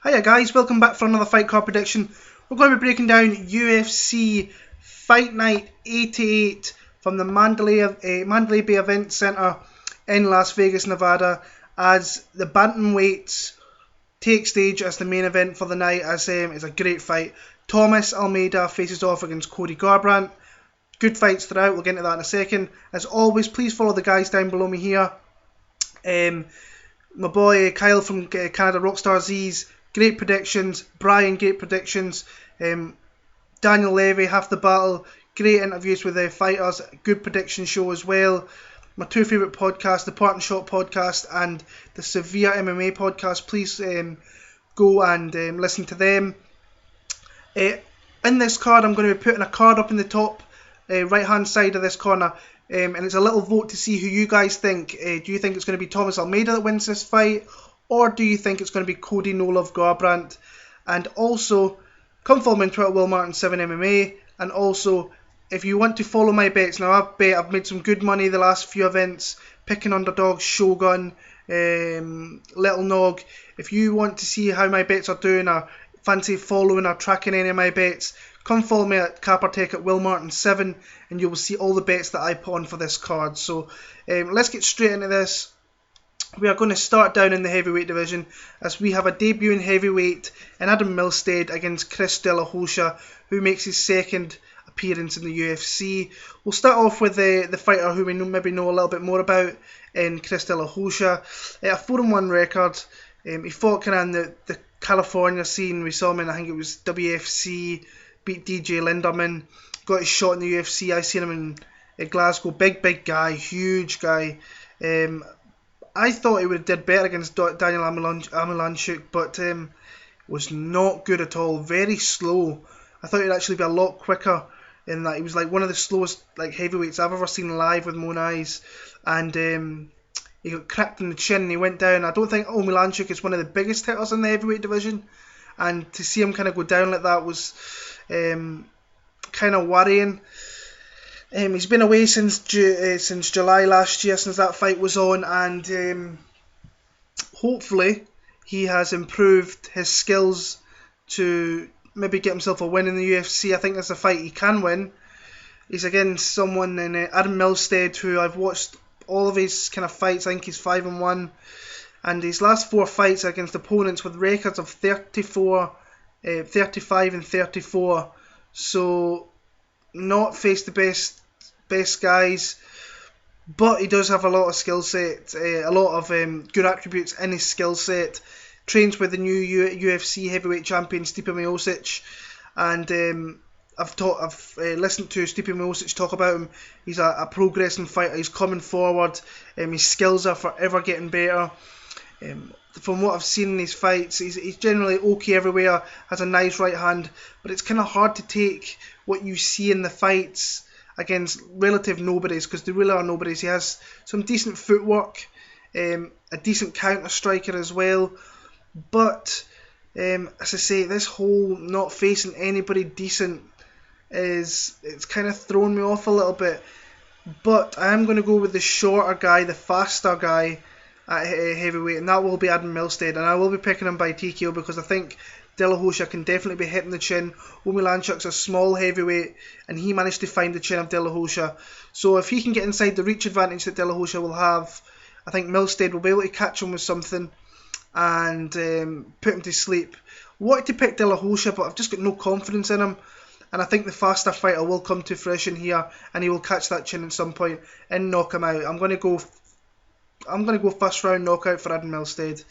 Hiya guys, welcome back for another fight card prediction. We're going to be breaking down UFC Fight Night 88 from the Mandalay Bay Event Center in Las Vegas, Nevada, as the Bantamweights take stage as the main event for the night. As it's a great fight. Thomas Almeida faces off against Cody Garbrandt. Good fights throughout, we'll get into that in a second. As always, please follow the guys down below me here. My boy Kyle from Canada Rockstar Z's, great predictions. Bryan, great predictions. Daniel Levy, Half the Battle, great interviews with the fighters. Good prediction show as well. My two favourite podcasts, the Part and Shot podcast and the Severe MMA podcast. Please go and listen to them. In this card, I'm going to be putting a card up in the top right hand side of this corner. And it's a little vote to see who you guys think. Do you think it's going to be Thomas Almeida that wins this fight? Or do you think it's going to be Cody No Love Garbrandt? And also, come follow me on Twitter, WillMartin7MMA. And also, if you want to follow my bets, now I've made some good money the last few events, picking underdogs, Shogun, Little Nog. If you want to see how my bets are doing, or fancy following or tracking any of my bets, come follow me at Capartech at WillMartin7, and you will see all the bets that I put on for this card. So let's get straight into this. We are going to start down in the heavyweight division, as we have a debuting heavyweight in Adam Milstead against Chris De La Hocha, who makes his second appearance in the UFC. We'll start off with the fighter who we maybe know a little bit more about, in Chris De La Hocha. A 4-1 record. He fought kind of in the California scene. We saw him in, I think it was WFC, beat DJ Linderman, got his shot in the UFC. I seen him in Glasgow. Big guy, huge guy. I thought he would have did better against Daniel Amilanchuk, but was not good at all. Very slow. I thought he'd actually be a lot quicker in that. He was like one of the slowest heavyweights I've ever seen live with my own eyes. And he got cracked in the chin and he went down. I don't think Amilanchuk is one of the biggest hitters in the heavyweight division. And to see him kind of go down like that was kind of worrying. He's been away since July last year, since that fight was on, and hopefully he has improved his skills to maybe get himself a win in the UFC. I think that's a fight he can win. He's against someone in Adam Milstead, who I've watched all of his kind of fights. I think he's 5-1, and his last 4 fights are against opponents with records of 35 and 34. So not face the best guys, but he does have a lot of skill set, a lot of good attributes in his skill set. Trains with the new UFC heavyweight champion Stipe Miocic, and I've listened to Stipe Miocic talk about him. He's a progressing fighter. He's coming forward. His skills are forever getting better. From what I've seen in his fights, he's generally okay everywhere, has a nice right hand, but it's kind of hard to take what you see in the fights against relative nobodies, because they really are nobodies. He has some decent footwork, a decent counter striker as well, but as I say, this whole not facing anybody decent it's kind of thrown me off a little bit. But I am going to go with the shorter guy, the faster guy at heavyweight, and that will be Adam Milstead, and I will be picking him by TKO because I think De La Hocha can definitely be hitting the chin. Amilanchuk's a small heavyweight, and he managed to find the chin of De La Hocha. So if he can get inside the reach advantage that De La Hocha will have, I think Milstead will be able to catch him with something and put him to sleep. Wanted to pick De La Hocha, but I've just got no confidence in him. And I think the faster fighter will come to fruition here, and he will catch that chin at some point and knock him out. I'm going to go first round knockout for Adam Milstead.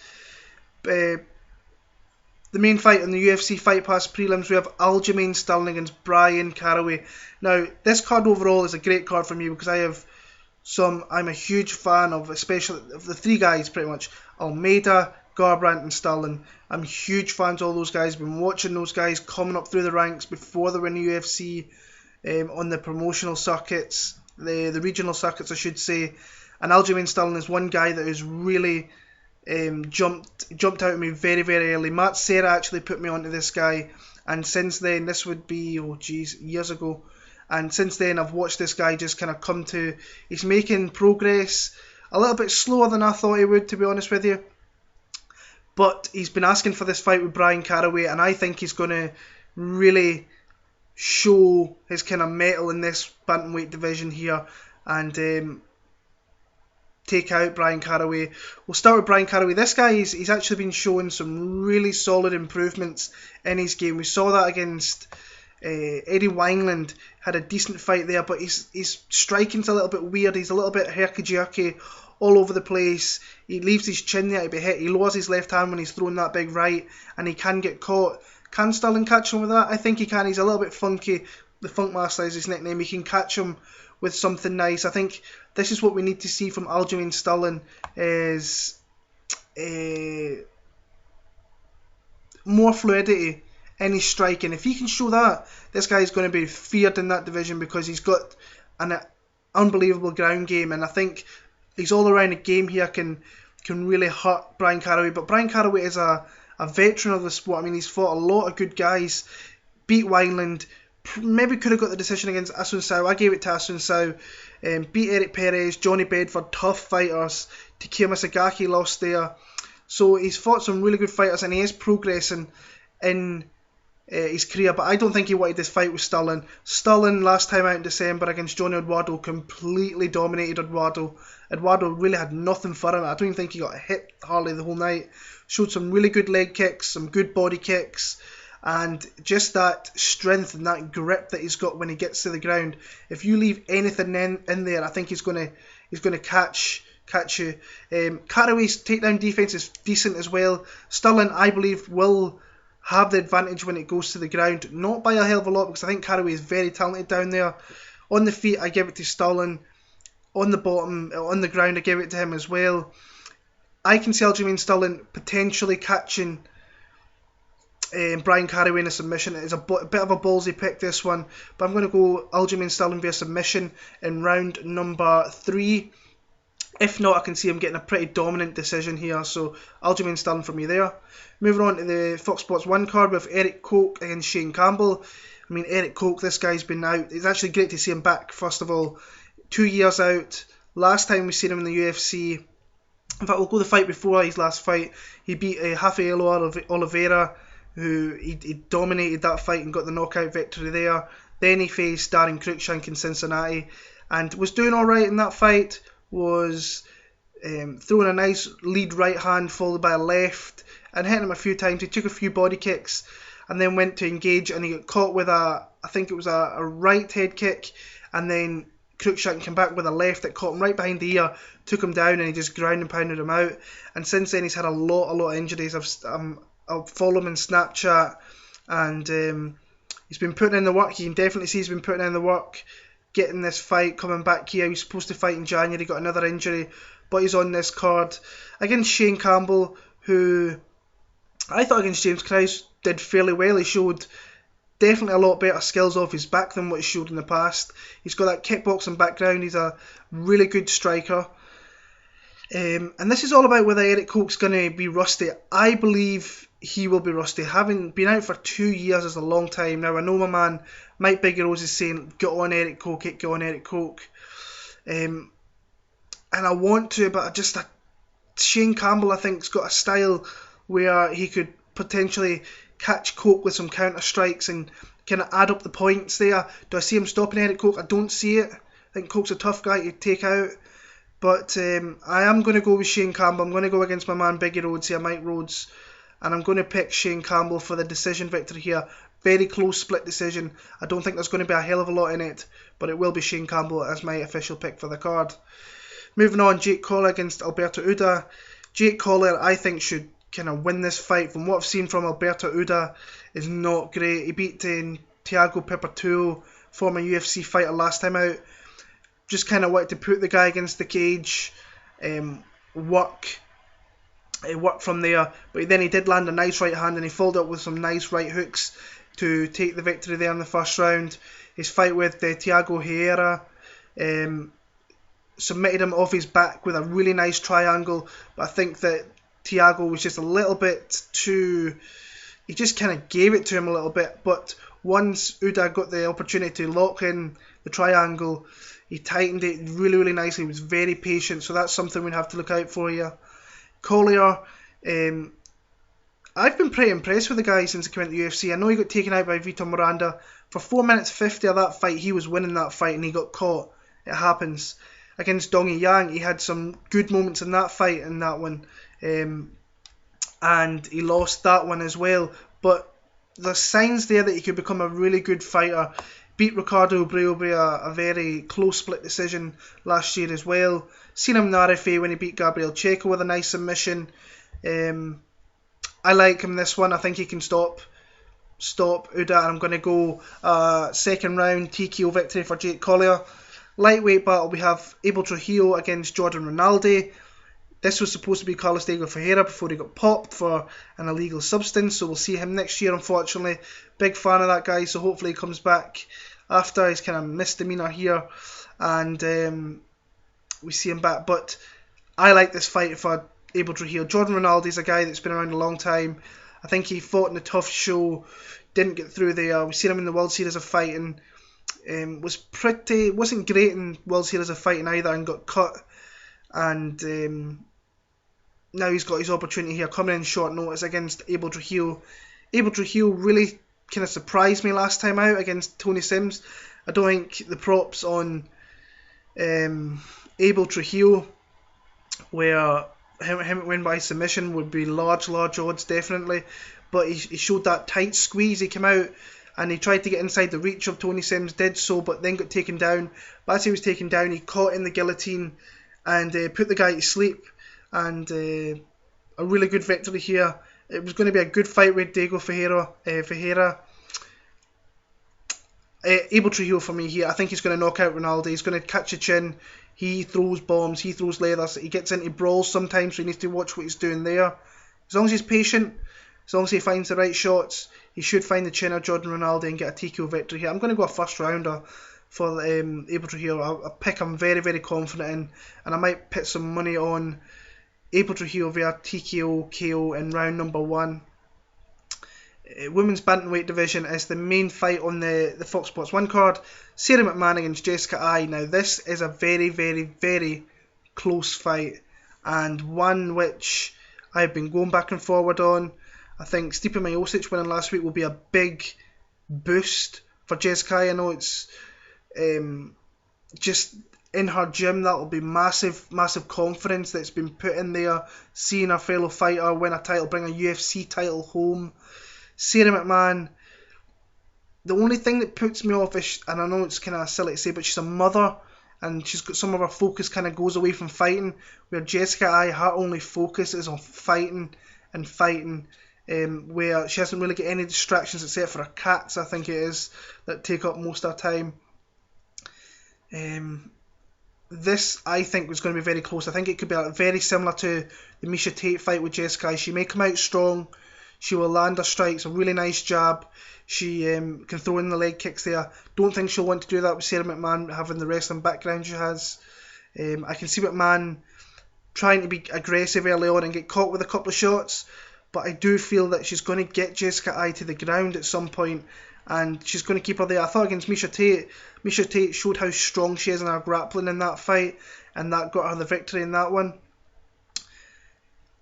The main fight in the UFC Fight Pass prelims, we have Aljamain Sterling against Bryan Caraway. Now, this card overall is a great card for me because I'm a huge fan of, especially of the 3 guys pretty much, Almeida, Garbrandt and Sterling. I'm huge fans of all those guys. Been watching those guys coming up through the ranks before they were in the UFC, on the promotional circuits, the regional circuits I should say. And Aljamain Sterling is one guy that has really jumped out at me very, very early. Matt Sara actually put me onto this guy, and since then, this would be years ago, and since then I've watched this guy just kind of come to, he's making progress a little bit slower than I thought he would, to be honest with you, But he's been asking for this fight with Bryan Caraway, and I think he's going to really show his kind of mettle in this bantamweight division here and take out Bryan Caraway. We'll start with Bryan Caraway. This guy, he's actually been showing some really solid improvements in his game. We saw that against Eddie Wineland, had a decent fight there, but his striking's a little bit weird. He's a little bit herky-jerky all over the place. He leaves his chin there to be hit. He lowers his left hand when he's throwing that big right, and he can get caught. Can Sterling catch him with that? I think he can. He's a little bit funky. The Funk Master is his nickname. He can catch him with something nice. I think this is what we need to see from Aljamain Sterling, is more fluidity in his striking. If he can show that, this guy is going to be feared in that division because he's got an unbelievable ground game, and I think his all-around game here can really hurt Bryan Caraway. But Bryan Caraway is a veteran of the sport. I mean, he's fought a lot of good guys, beat Wineland, maybe could have got the decision against Asuncao. I gave it to Asuncao. Beat Erik Perez, Johnny Bedford, tough fighters. Takeo Misagaki lost there. So he's fought some really good fighters, and he is progressing in his career. But I don't think he wanted this fight with Sterling. Sterling, last time out in December against Johnny Eduardo, completely dominated Eduardo. Eduardo really had nothing for him. I don't even think he got hit hardly the whole night. Showed some really good leg kicks, some good body kicks, and just that strength and that grip that he's got when he gets to the ground. If you leave anything in there, I think he's gonna catch you. Caraway's takedown defense is decent as well. Sterling, I believe, will have the advantage when it goes to the ground, not by a hell of a lot, because I think Caraway is very talented down there. On the feet, I give it to Sterling. On the bottom, on the ground, I give it to him as well. I can see Aljamain Sterling potentially catching Bryan Caraway in a submission. It's a bit of a ballsy pick, this one, but I'm going to go Aljamain Sterling via submission in round number 3. If not, I can see him getting a pretty dominant decision here, so Aljamain Sterling for me there. Moving on to the Fox Sports 1 card with Erik Koch against Shane Campbell. I mean, Erik Koch, this guy's been out. It's actually great to see him back, first of all. 2 years out. Last time we seen him in the UFC, in fact, we'll go the fight before his last fight. He beat Rafael Oliveira, who he dominated that fight and got the knockout victory there. Then he faced Darren Cruikshank in Cincinnati and was doing alright in that fight. Was throwing a nice lead right hand followed by a left and hitting him a few times. He took a few body kicks and then went to engage, and he got caught with I think it was a right head kick, and then Cruikshank came back with a left that caught him right behind the ear, took him down, and he just ground and pounded him out. And since then he's had a lot of injuries. I'll follow him on Snapchat, and he's been putting in the work. You can definitely see he's been putting in the work, getting this fight, coming back here. He was supposed to fight in January, got another injury, but he's on this card against Shane Campbell, who I thought against James Krause did fairly well. He showed definitely a lot better skills off his back than what he showed in the past. He's got that kickboxing background. He's a really good striker. And this is all about whether Erik Koch's going to be rusty. I believe he will be rusty. Having been out for 2 years is a long time. Now, I know my man Mike Biggie Rose is saying, get on Erik Koch, get on Erik Koch. And I want to, but Shane Campbell, I think, has got a style where he could potentially catch Koch with some counter strikes and kind of add up the points there. Do I see him stopping Erik Koch? I don't see it. I think Koch's a tough guy to take out. But I am going to go with Shane Campbell. I'm going to go against my man Biggie Rhodes here, Mike Rhodes. And I'm going to pick Shane Campbell for the decision victory here. Very close split decision. I don't think there's going to be a hell of a lot in it, but it will be Shane Campbell as my official pick for the card. Moving on, Jake Collier against Alberto Uda. Jake Collier, I think, should kind of win this fight. From what I've seen from Alberto Uda, is not great. He beat Thiago Pepertuo, former UFC fighter, last time out. Just kind of wanted to put the guy against the cage, work from there. But then he did land a nice right hand, and he followed up with some nice right hooks to take the victory there in the first round. His fight with Thiago Herrera, submitted him off his back with a really nice triangle, but I think that Thiago was just a little bit too... He just kind of gave it to him a little bit, but once Uda got the opportunity to lock in the triangle, he tightened it really, really nicely. He was very patient, so that's something we'd have to look out for here. Collier, I've been pretty impressed with the guy since he came into the UFC. I know he got taken out by Vitor Miranda. For 4 minutes 50 of that fight, he was winning that fight and he got caught. It happens. Against Dongy Yang, he had some good moments in that fight and that one. And he lost that one as well. But there's signs there that he could become a really good fighter. Beat Ricardo Breu by a very close split decision last year as well. Seen him in the RFA when he beat Gabriel Checo with a nice submission. I like him this one. I think he can stop Uda. I'm going to go second round TKO victory for Jake Collier. Lightweight battle, we have Abel Trujillo against Jordan Rinaldi. This was supposed to be Carlos Diego Ferreira before he got popped for an illegal substance, so we'll see him next year, unfortunately. Big fan of that guy, so hopefully he comes back after his kind of misdemeanor here, and we see him back. But I like this fight for Abel Trujillo. Jordan Rinaldi is a guy that's been around a long time. I think he fought in a tough show, didn't get through there. We've seen him in the World Series of Fighting. Wasn't great in World Series of Fighting either, and got cut. And now he's got his opportunity here, coming in short notice against Abel Trujillo. Abel Trujillo really kind of surprised me last time out against Tony Sims. I don't think the props on Abel Trujillo, where him win by submission, would be large odds definitely. But he showed that tight squeeze. He came out and he tried to get inside the reach of Tony Sims, did so, but then got taken down. But as he was taken down, he caught in the guillotine and put the guy to sleep. And a really good victory here. It was going to be a good fight with Diego Ferreira. Abel Trujillo for me here. I think he's going to knock out Rinaldi. He's going to catch a chin. He throws bombs. He throws leathers. He gets into brawls sometimes, so he needs to watch what he's doing there. As long as he's patient, as long as he finds the right shots, he should find the chin of Jordan Rinaldi and get a TKO victory here. I'm going to go a first rounder for Abel Trujillo. I'll pick I'm very, very confident in, and I might put some money on Abel Trujillo via TKO KO in round number 1. Women's bantamweight division is the main fight on the Fox Sports 1 card. Sara McMann against Jessica Ai. Now this is a very, very, very close fight, and one which I've been going back and forward on. I think Stipe Miocic winning last week will be a big boost for Jessica Ai. I know it's just in her gym, that will be massive confidence that's been put in there. Seeing her fellow fighter win a title, bring a UFC title home. Sara McMann, the only thing that puts me off is, and I know it's kind of silly to say, but she's a mother and she's got some of her focus kind of goes away from fighting, where Jessica Ai, her only focus is on fighting and fighting, where she hasn't really got any distractions except for her cats, I think it is, that take up most of her time. This, I think, was going to be very close. I think it could be very similar to the Miesha Tate fight with Jessica Ai. She may come out strong. She will land her strikes, a really nice jab. She can throw in the leg kicks there. Don't think she'll want to do that with Sara McMann having the wrestling background she has. I can see McMann trying to be aggressive early on and get caught with a couple of shots, but I do feel that she's going to get Jessica Ai to the ground at some point, and she's going to keep her there. I thought against Miesha Tate showed how strong she is in her grappling in that fight, and that got her the victory in that one.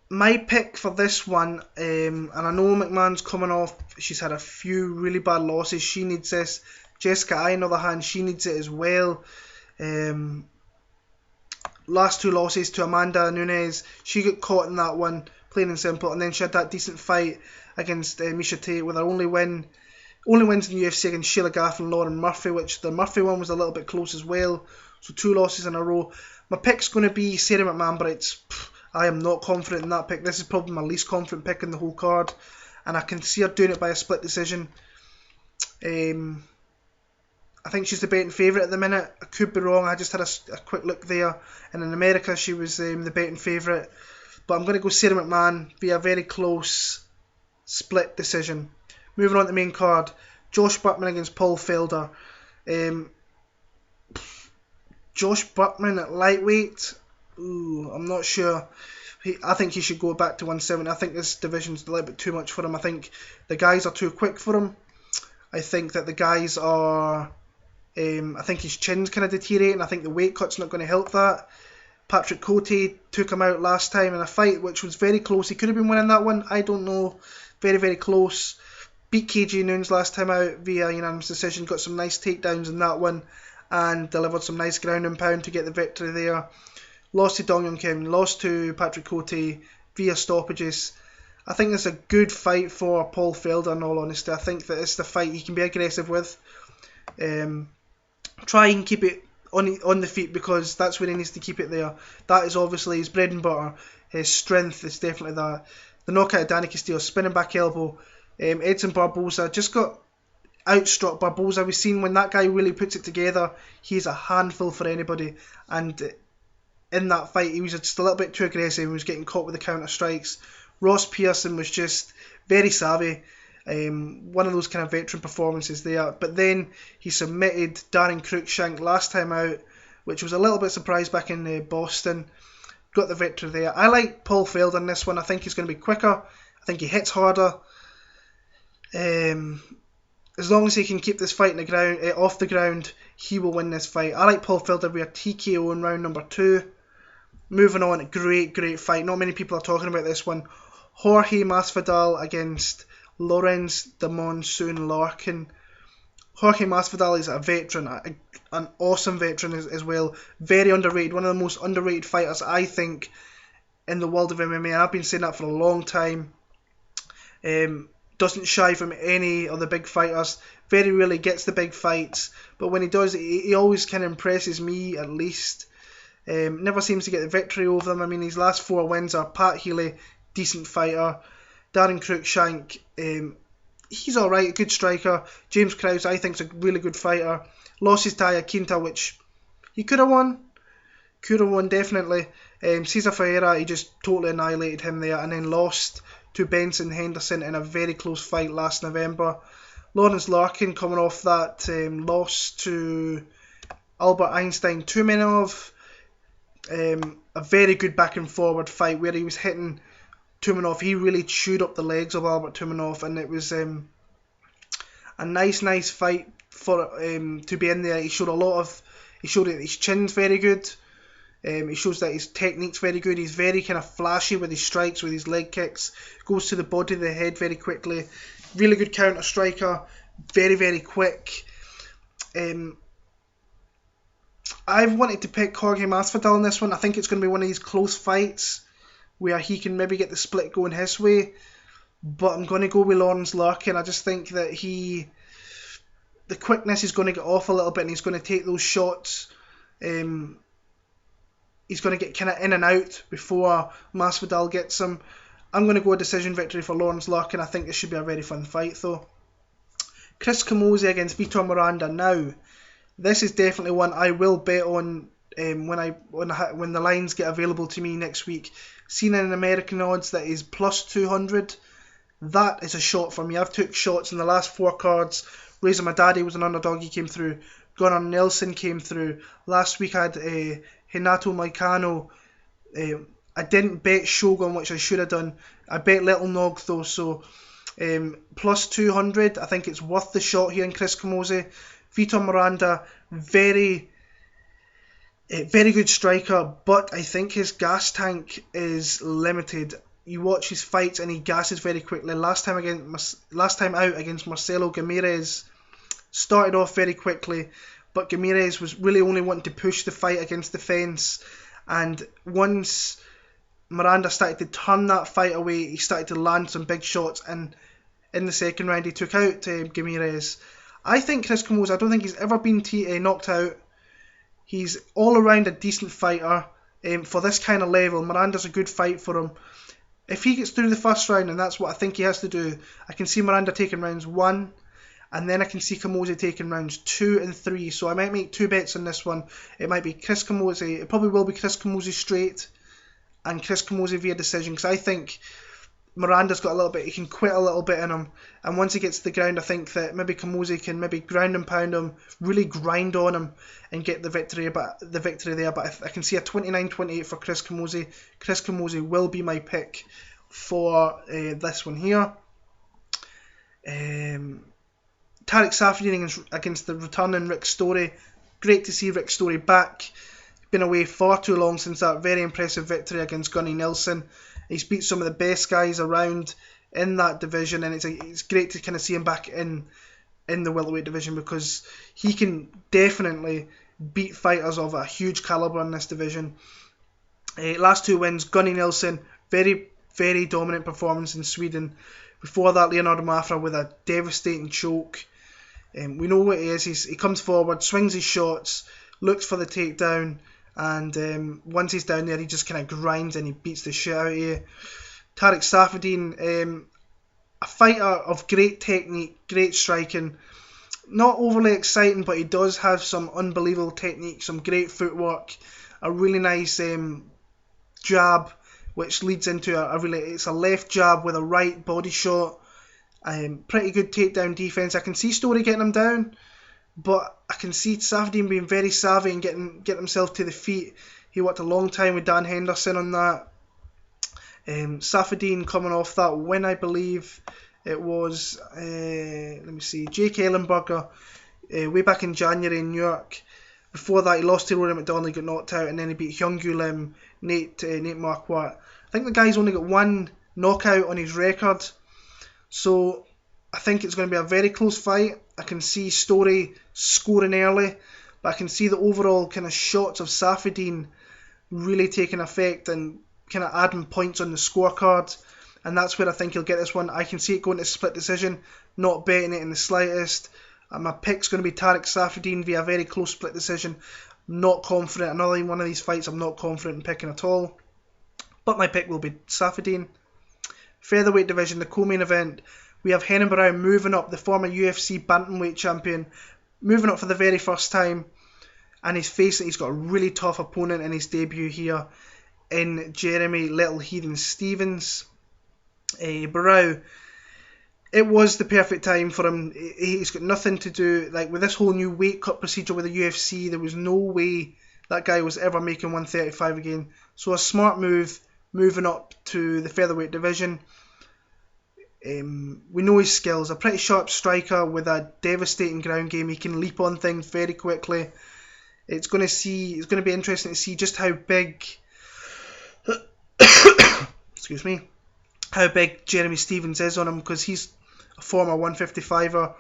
My pick for this one, and I know McMahon's coming off, she's had a few really bad losses, she needs this. Jessica Ai, on the other hand, she needs it as well. Last 2 losses to Amanda Nunes, she got caught in that one, plain and simple, and then she had that decent fight against Miesha Tate with her only wins in the UFC against Sheila Gaff and Lauren Murphy, which the Murphy one was a little bit close as well, so 2 losses in a row. My pick's going to be Sara McMann, but I am not confident in that pick. This is probably my least confident pick in the whole card, and I can see her doing it by a split decision. I think she's the betting favourite at the minute. I could be wrong, I just had a quick look there, and in America she was the betting favourite. But I'm going to go Sara McMann via a very close split decision. Moving on to the main card, Josh Burkman against Paul Felder. Josh Burkman at lightweight, I'm not sure. I think he should go back to 170. I think this division's a little bit too much for him. I think the guys are too quick for him. I think that the guys are... I think his chin's kind of deteriorating. I think the weight cut's not going to help that. Patrick Cote took him out last time in a fight which was very close. He could have been winning that one. I don't know. Very, very close. Beat KJ Noons last time out via unanimous decision. Got some nice takedowns in that one. And delivered some nice ground and pound to get the victory there. Lost to Dong Young Kim. Lost to Patrick Cote via stoppages. I think it's a good fight for Paul Felder, in all honesty. I think that it's the fight he can be aggressive with. Try and keep it on the feet, because that's where he needs to keep it there. That is obviously his bread and butter. His strength is definitely that. The knockout of Danny Castillo, spinning back elbow. Edson Barboza just got outstruck. Barboza, we've seen when that guy really puts it together, he's a handful for anybody. And in that fight, he was just a little bit too aggressive. He was getting caught with the counter strikes. Ross Pearson was just very savvy. One of those kind of veteran performances there. But then he submitted Darren Cruikshank last time out, which was a little bit surprised back in Boston. Got the victory there. I like Paul Felder in this one. I think he's going to be quicker. I think he hits harder. As long as he can keep this fight in the ground, off the ground, he will win this fight. I like Paul Felder via TKO in round number 2. Moving on, great fight. Not many people are talking about this one. Jorge Masvidal against Lorenz the Monsoon Larkin. Jorge Masvidal is a veteran, an awesome veteran as well. Very underrated, one of the most underrated fighters, I think, in the world of MMA. And I've been saying that for a long time. Doesn't shy from any of the big fighters. Very rarely gets the big fights, but when he does, he always kind of impresses me, at least. Never seems to get the victory over them. I mean, his last 4 wins are Pat Healy, decent fighter. Darren Cruikshank, he's alright, a good striker. James Krause, I think, is a really good fighter. Lost his Taya Quinta, which he could have won. Definitely. Cesar Ferreira, he just totally annihilated him there, and then lost to Benson Henderson in a very close fight last November. Lawrence Larkin coming off that loss to Albert Einstein Tumenov. A very good back and forward fight where he was hitting Tumenov. He really chewed up the legs of Albert Tumenov, and it was a nice fight for to be in there. He showed that his chin's very good. He shows that his technique's very good. He's very kind of flashy with his strikes, with his leg kicks. Goes to the body of the head very quickly. Really good counter striker. Very, very quick. I've wanted to pick Jorge Masvidal in this one. I think it's going to be one of these close fights where he can maybe get the split going his way. But I'm going to go with Lawrence Larkin. I just think that the quickness is going to get off a little bit, and he's going to take those shots. He's going to get kind of in and out before Masvidal gets him. I'm going to go a decision victory for Lawrence Larkin. I think this should be a very fun fight, though. Chris Camozzi against Vitor Miranda. Now, this is definitely one I will bet on when the lines get available to me next week. Seen in American odds that is plus 200. That is a shot for me. I've took shots in the last 4 cards. Razor Madadi was an underdog, he came through. Gunnar Nelson came through. Last week I had Renato Moicano. I didn't bet Shogun, which I should have done. I bet Little Nog though, so plus 200. I think it's worth the shot here in Chris Camozzi. Vitor Miranda, very good striker, but I think his gas tank is limited. You watch his fights and he gasses very quickly. Last time out against Marcelo Gamirez, started off very quickly, but Gamirez was really only wanting to push the fight against the fence, and once Miranda started to turn that fight away, he started to land some big shots, and in the second round he took out Gamirez. I think Chris Camozzi, I don't think he's ever been knocked out. He's all around a decent fighter for this kind of level. Miranda's a good fight for him. If he gets through the first round, and that's what I think he has to do, I can see Miranda taking rounds 1, and then I can see Camozzi taking rounds 2 and 3. So I might make 2 bets on this one. It might be Chris Camozzi. It probably will be Chris Camozzi straight and Chris Camozzi via decision, because I think Miranda's got a little bit, he can quit a little bit in him, and once he gets to the ground, I think that maybe Camozzi can maybe ground and pound him, really grind on him and get the victory there. But I can see a 29-28 for Chris Camozzi. Chris Camozzi will be my pick for this one here. Tarek Saffiedine against the returning Rick Story. Great to see Rick Story back. been away far too long since that very impressive victory against Gunnar Nelson. He's beat some of the best guys around in that division, and it's great to kind of see him back in the welterweight division, because he can definitely beat fighters of a huge caliber in this division. Last 2 wins, Gunnar Nelson, very, very dominant performance in Sweden. Before that, Leonardo Mafra with a devastating choke. We know what he is. He comes forward, swings his shots, looks for the takedown, and once he's down there, he just kind of grinds and he beats the shit out of you. Tarek Saffiedine, a fighter of great technique, great striking. Not overly exciting, but he does have some unbelievable technique, some great footwork, a really nice jab, which leads into it's a left jab with a right body shot. Pretty good takedown defense. I can see Story getting him down, but I can see Saffiedine being very savvy and getting himself to the feet. He worked a long time with Dan Henderson on that. Saffiedine coming off that win, I believe it was, Jake Ellenberger, way back in January in New York. Before that, he lost to Rory McDonald, got knocked out, and then he beat Hyung-Gu Lim, Nate Marquardt. I think the guy's only got 1 knockout on his record, so I think it's going to be a very close fight. I can see Story scoring early, but I can see the overall kind of shots of Saffiedine really taking effect and kind of adding points on the scorecard, and that's where I think he'll get this one. I can see it going to split decision, not betting it in the slightest. My pick's going to be Tarek Saffiedine via a very close split decision. Not confident. Another one of these fights I'm not confident in picking at all, but my pick will be Saffiedine. Featherweight division, the co-main event, we have Renan Barao moving up, the former UFC Bantamweight champion, moving up for the very first time, and he's got a really tough opponent in his debut here in Jeremy Little Heathen Stevens. Barao, it was the perfect time for him. He's got nothing to do, like with this whole new weight cut procedure with the UFC, there was no way that guy was ever making 135 again. So a smart move, moving up to the featherweight division. We know his skills, a pretty sharp striker with a devastating ground game. He can leap on things very quickly. It's going to be interesting to see just how big how big Jeremy Stevens is on him, because he's a former 155er.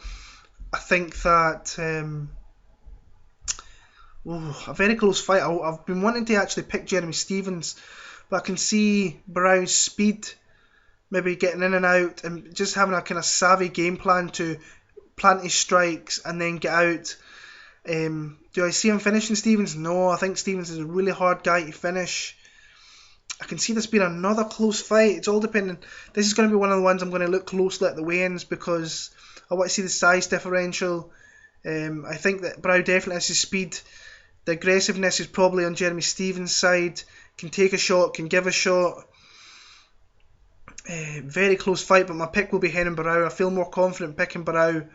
I think that a very close fight. I've been wanting to actually pick Jeremy Stevens, but I can see Barao's speed, maybe getting in and out, and just having a kind of savvy game plan to plant his strikes and then get out. Do I see him finishing Stevens? No, I think Stevens is a really hard guy to finish. I can see this being another close fight. It's all depending. This is going to be one of the ones I'm going to look closely at the weigh-ins, because I want to see the size differential. I think that Barao definitely has his speed. The aggressiveness is probably on Jeremy Stevens' side. Can take a shot, can give a shot. Very close fight, but my pick will be Renan Barao. I feel more confident picking Barao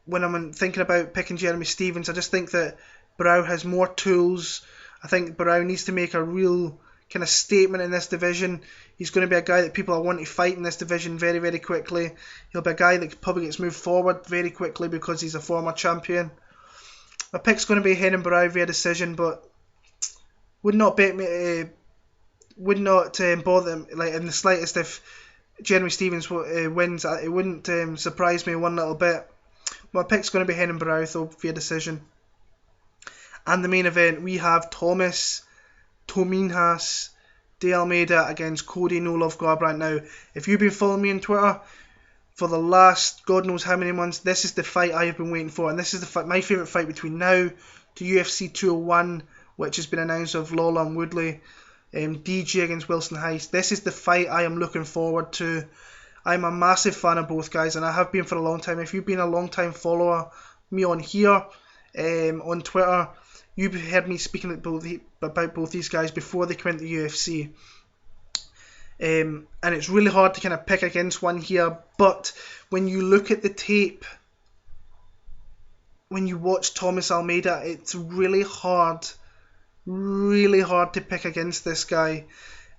when I'm thinking about picking Jeremy Stevens. I just think that Barao has more tools. I think Barao needs to make a real kind of statement in this division. He's going to be a guy that people are wanting to fight in this division very, very quickly. He'll be a guy that probably gets moved forward very quickly because he's a former champion. My pick's going to be Renan Barao via decision, but would not bother like in the slightest if Jeremy Stevens wins. It wouldn't surprise me one little bit. My pick's going to be Renan Barao though via decision. And the main event, we have Thomas Tominhas de Almeida against Cody No Love Garbrandt. Now, if you've been following me on Twitter for the last God knows how many months, this is the fight I have been waiting for, and this is my favourite fight between now to UFC 201, which has been announced of Lawler and Woodley. DG against Wilson Heist. This is the fight I am looking forward to. I'm a massive fan of both guys, and I have been for a long time. If you've been a long time follower me on here, on Twitter, you've heard me speaking about both these guys before they went to the UFC. And it's really hard to kind of pick against one here, but when you look at the tape, when you watch Thomas Almeida, it's really hard to pick against this guy.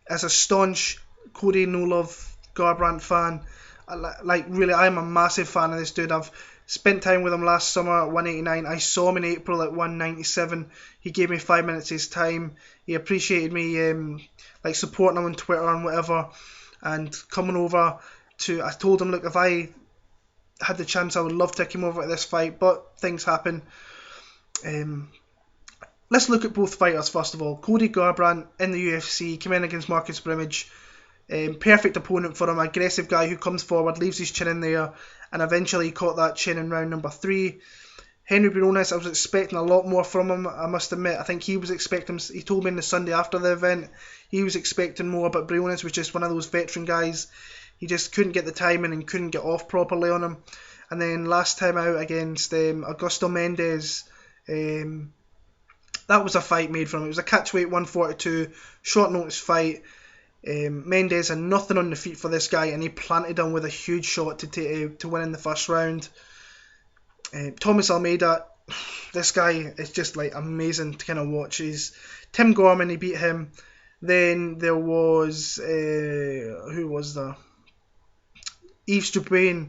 As a staunch Cody No Love Garbrandt fan, I'm a massive fan of this dude. I've Spent time with him last summer at 189. I saw him in April at 197. He gave me 5 minutes of his time. He appreciated me like supporting him on Twitter and whatever, and coming over to. I told him, look, if I had the chance, I would love to take him over at this fight, but things happen. Let's look at both fighters first of all. Cody Garbrandt in the UFC came in against Marcus Brimage. Perfect opponent for him, aggressive guy who comes forward, leaves his chin in there, and eventually caught that chin in round number 3. Henry Briones, I was expecting a lot more from him, I must admit. I think he was expecting, he told me on the Sunday after the event, he was expecting more, but Briones was just one of those veteran guys. He just couldn't get the timing and couldn't get off properly on him. And then last time out against Augusto Mendes, that was a fight made for him. It was a catchweight 142, short notice fight. Mendes had nothing on the feet for this guy, and he planted him with a huge shot to win in the first round. Thomas Almeida, this guy is just like amazing to kind of watch. Tim Gorman, he beat him. Then there was who was there? Yves Dubrain.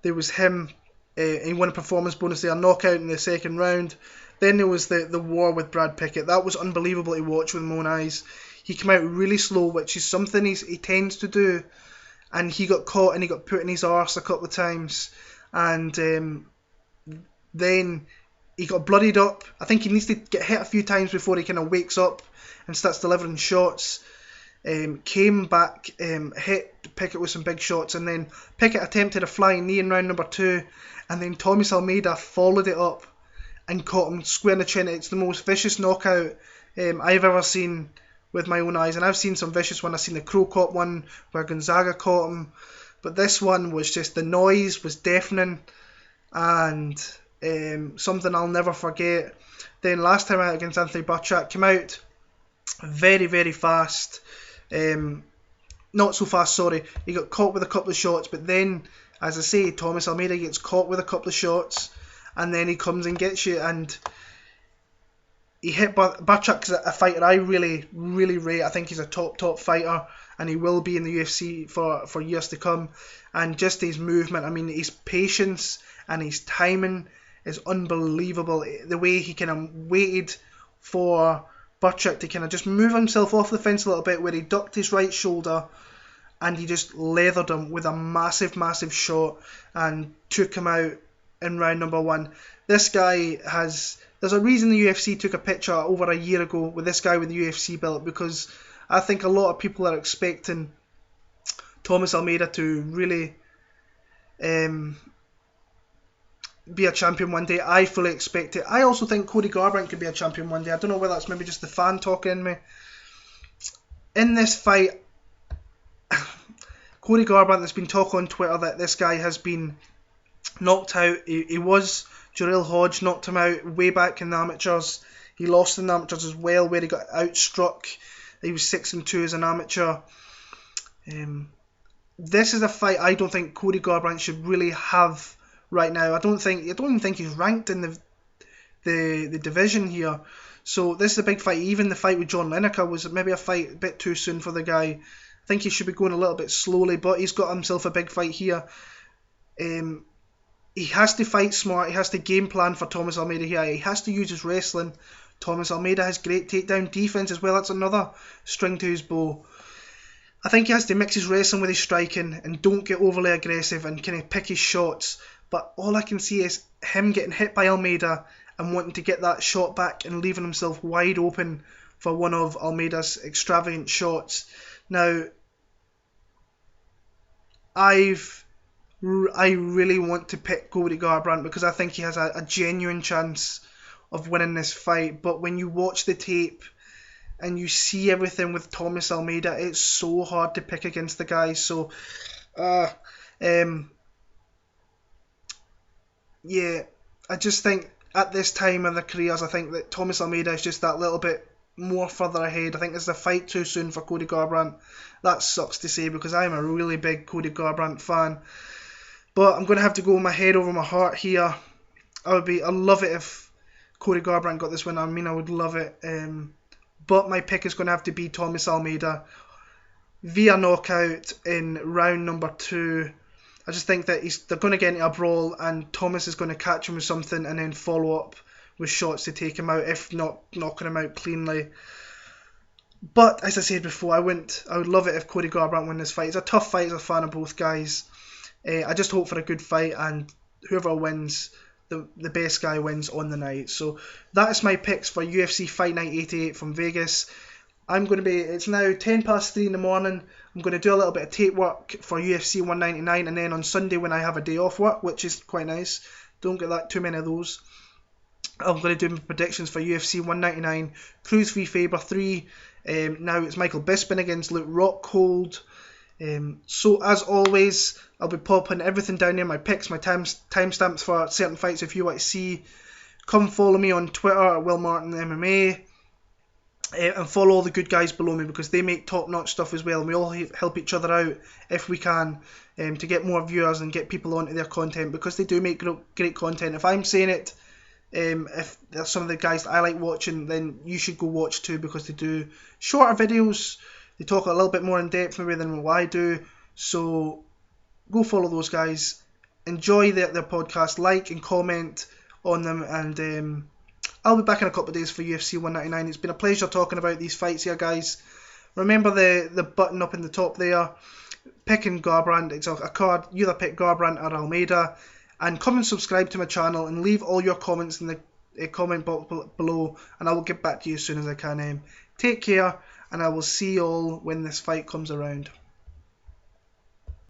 There was him. He won a performance bonus there, knockout in the second round. Then there was the war with Brad Pickett. That was unbelievable to watch with my own eyes. He came out really slow, which is something he tends to do, and he got caught and he got put in his arse a couple of times, and then he got bloodied up. I think he needs to get hit a few times before he kind of wakes up and starts delivering shots. Came back, hit Pickett with some big shots, and then Pickett attempted a flying knee in round number 2, and then Thomas Almeida followed it up and caught him square in the chin. It's the most vicious knockout I've ever seen with my own eyes, and I've seen some vicious one. I've seen the Crow Cop one where Gonzaga caught him, but this one was just, the noise was deafening, and something I'll never forget. Then last time out against Anthony Burchak, came out very, very fast. Not so fast, sorry. He got caught with a couple of shots, but then, as I say, Thomas Almeida gets caught with a couple of shots, and then he comes and gets you, and he hit Burchak's a fighter I really, really rate. I think he's a top fighter, and he will be in the UFC for years to come. And just his movement, I mean, his patience and his timing is unbelievable. The way he kind of waited for Burchak to kind of just move himself off the fence a little bit, where he ducked his right shoulder and he just leathered him with a massive, massive shot and took him out in round number 1. This guy has... There's a reason the UFC took a picture over a year ago with this guy with the UFC belt, because I think a lot of people are expecting Thomas Almeida to really be a champion one day. I fully expect it. I also think Cody Garbrandt could be a champion one day. I don't know whether that's maybe just the fan talking in me. In this fight, Cody Garbrandt, there's been talk on Twitter that this guy has been knocked out. He was... Jarrell Hodge knocked him out way back in the amateurs. He lost in the amateurs as well, where he got outstruck. He was 6-2 as an amateur. This is a fight I don't think Cody Garbrandt should really have right now. I don't even think he's ranked in the division here. So this is a big fight. Even the fight with John Lineker was maybe a fight a bit too soon for the guy. I think he should be going a little bit slowly, but he's got himself a big fight here. He has to fight smart. He has to game plan for Thomas Almeida here. He has to use his wrestling. Thomas Almeida has great takedown defense as well. That's another string to his bow. I think he has to mix his wrestling with his striking and don't get overly aggressive and kind of pick his shots. But all I can see is him getting hit by Almeida and wanting to get that shot back and leaving himself wide open for one of Almeida's extravagant shots. Now, I really want to pick Cody Garbrandt because I think he has a genuine chance of winning this fight. But when you watch the tape and you see everything with Thomas Almeida, it's so hard to pick against the guy. So, yeah, I just think at this time in their careers, I think that Thomas Almeida is just that little bit more further ahead. I think it's a fight too soon for Cody Garbrandt. That sucks to say because I'm a really big Cody Garbrandt fan. But I'm going to have to go with my head over my heart here. I'd love it if Cody Garbrandt got this win. I mean, I would love it. But my pick is going to have to be Thomas Almeida via knockout in round number 2. I just think that they're going to get into a brawl, and Thomas is going to catch him with something and then follow up with shots to take him out, if not knocking him out cleanly. But as I said before, I would love it if Cody Garbrandt win this fight. It's a tough fight as a fan of both guys. I just hope for a good fight, and whoever wins, the best guy wins on the night. So that is my picks for UFC Fight Night 88 from Vegas. It's now 3:10 in the morning. I'm going to do a little bit of tape work for UFC 199, and then on Sunday when I have a day off work, which is quite nice, don't get that too many of those, I'm going to do my predictions for UFC 199, Cruz v Faber 3. Now it's Michael Bisping against Luke Rockhold. So as always, I'll be popping everything down there, my picks, my timestamps for certain fights. If you want to see, come follow me on Twitter at Will Martin MMA, and follow all the good guys below me, because they make top-notch stuff as well, and we all help each other out if we can, to get more viewers and get people onto their content, because they do make great content. If I'm saying it, if there's some of the guys that I like watching, then you should go watch too, because they do shorter videos. They talk a little bit more in depth maybe than what I do. So go follow those guys. Enjoy their podcast, like and comment on them, and I'll be back in a couple of days for UFC 199. It's been a pleasure talking about these fights here, guys. Remember the button up in the top there, picking Garbrandt. It's a card. You either pick Garbrandt or Almeida. And come and subscribe to my channel and leave all your comments in the comment box below, and I will get back to you as soon as I can. Take care, and I will see you all when this fight comes around.